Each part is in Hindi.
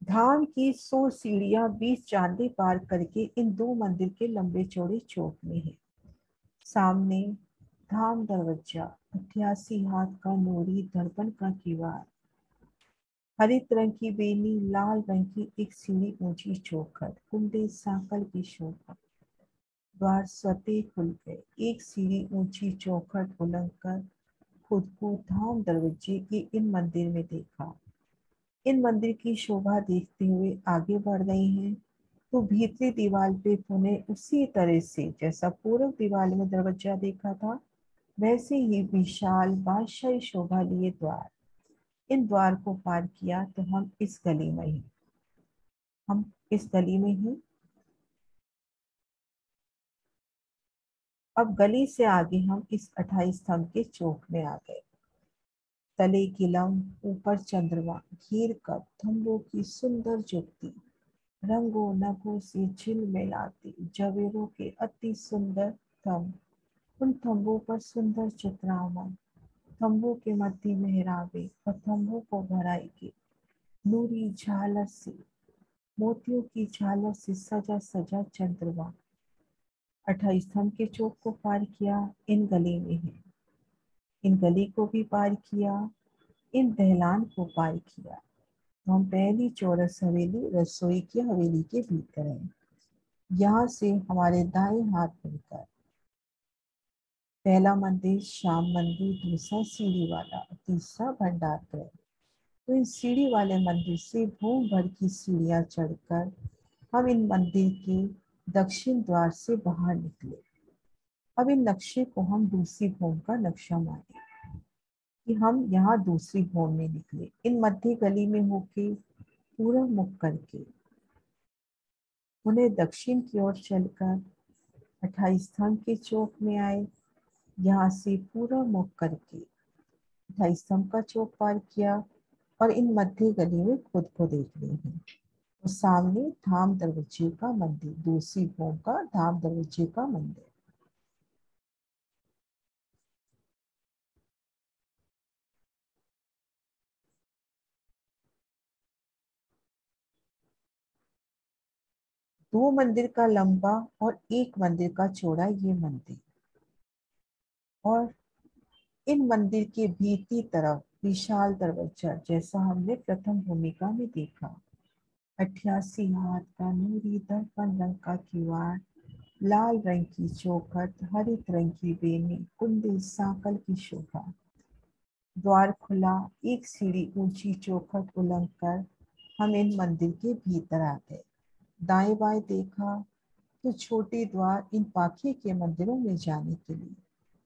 धाम की 100 सीढ़ियां 20 चांदे पार करके इन दो मंदिर के लंबे चौड़े चौक में है। सामने धाम दरवाजा, 88 हाथ का नूरी दर्पण का किवाड़, हरित रंग की बेनी, लाल रंग की एक सीढ़ी ऊंची चौखट, कुंडे सांकल की शोभा। द्वार स्वतः खुल गए। एक सीढ़ी ऊंची चौखट बुलंद कर खुद को धाम दरवाजे के इन मंदिर में देखा। इन मंदिर की शोभा देखते हुए आगे बढ़ गई हैं तो भीतरी दीवार पे पुनः उसी तरह से जैसा पूर्व दीवार में दरवाजा देखा था वैसे ही विशाल बादशाही शोभा लिए द्वार। इन द्वार को पार किया तो हम इस गली में ही। अब गली से आगे हम इस 28 स्तंभ के चौक में आ गए। तले किलम, ऊपर चंद्रमा, घेर कर थंबों की सुंदर जुगती, रंगों नगों से झिलमिलाती जवेरों के अति सुंदर थंब, उन थंबों पर सुंदर चित्रावन, थंबों के मध्य मेहराबे और थंबों को भराई के नूरी झालर से, मोतियों की झालर से सजा सजा चंद्रमा। 28 स्तंभ के चौक को पार किया, इन गली में है। इन गली को भी पार किया, इन दहलान को पार किया तो हम पहली चौरस हवेली रसोई की हवेली के भीतर हैं। यहाँ से हमारे दाएं हाथ मुड़कर पहला मंदिर श्याम मंदिर, दूसरा सीढ़ी वाला, तीसरा भंडार गृह। तो इन सीढ़ी वाले मंदिर से भूम भर की सीढ़ियां चढ़कर हम इन मंदिर के दक्षिण द्वार से बाहर निकले। अब इन नक्शे को हम दूसरी भूम का नक्शा माने कि हम यहाँ दूसरी भूम में निकले। इन मध्य गली में होके पूर्व मुख करके उन्हें दक्षिण की ओर चलकर 28 स्तंभ के चौक में आए। यहाँ से पूर्व मुख करके 28 स्तंभ का चौक पार किया और इन मध्य गली में खुद को देख रहे हैं। तो सामने धाम दरवाजे का मंदिर, दूसरी भूम का धाम दरवाजे का मंदिर। दो मंदिर का लंबा और एक मंदिर का चौड़ा ये मंदिर, और इन मंदिर के भीतरी तरफ विशाल दरवाजा जैसा हमने प्रथम भूमिका में देखा। 88 हाथ का नूरी दर्पण रंग का किवाड़, लाल रंग की चौखट, हरित रंग की बेनी, कुंडे सांकल की शोभा। द्वार खुला, एक सीढ़ी ऊंची चौखट उलंघ कर हम इन मंदिर के भीतर आ गए। दाएं बाएं देखा तो छोटे द्वार इन पाखे के मंदिरों में जाने के लिए,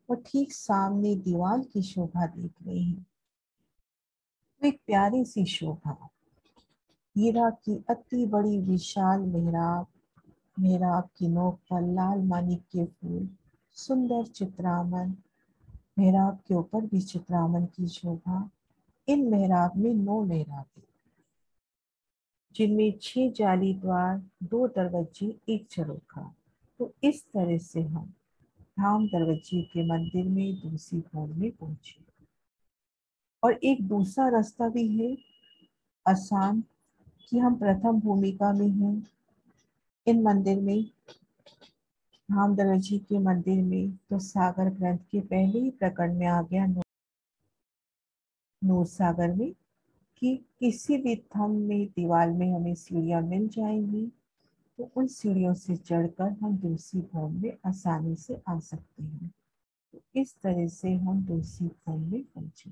और ठीक सामने दीवार की शोभा देख रहे हैं तो एक प्यारी सी शोभा। हीरा की अति बड़ी विशाल मेहराब, मेहराब की नोक पर लाल मानिक के फूल, सुंदर चित्रामन, मेहराब के ऊपर भी चित्रामन की शोभा। इन मेहराब में 9 मेहराबें, जिनमें 6 जाली द्वार, 2 दरवाजे, एक झरोखा। तो इस तरह से हम धाम दरवाजे के मंदिर में दूसरी भवन में पहुंचे। और एक दूसरा रास्ता भी है आसान कि हम प्रथम भूमिका में हैं इन मंदिर में, धाम दरवाजे के मंदिर में, तो सागर ग्रंथ के पहले ही प्रकरण में आ गया नूर सागर में कि किसी भी थंब में दीवार में हमें सीढ़ियां मिल जाएंगी तो उन सीढ़ियों से चढ़कर हम दूसरी भवन में आसानी से आ सकते हैं। तो इस तरह से हम दूसरी भवन में पहुंचे।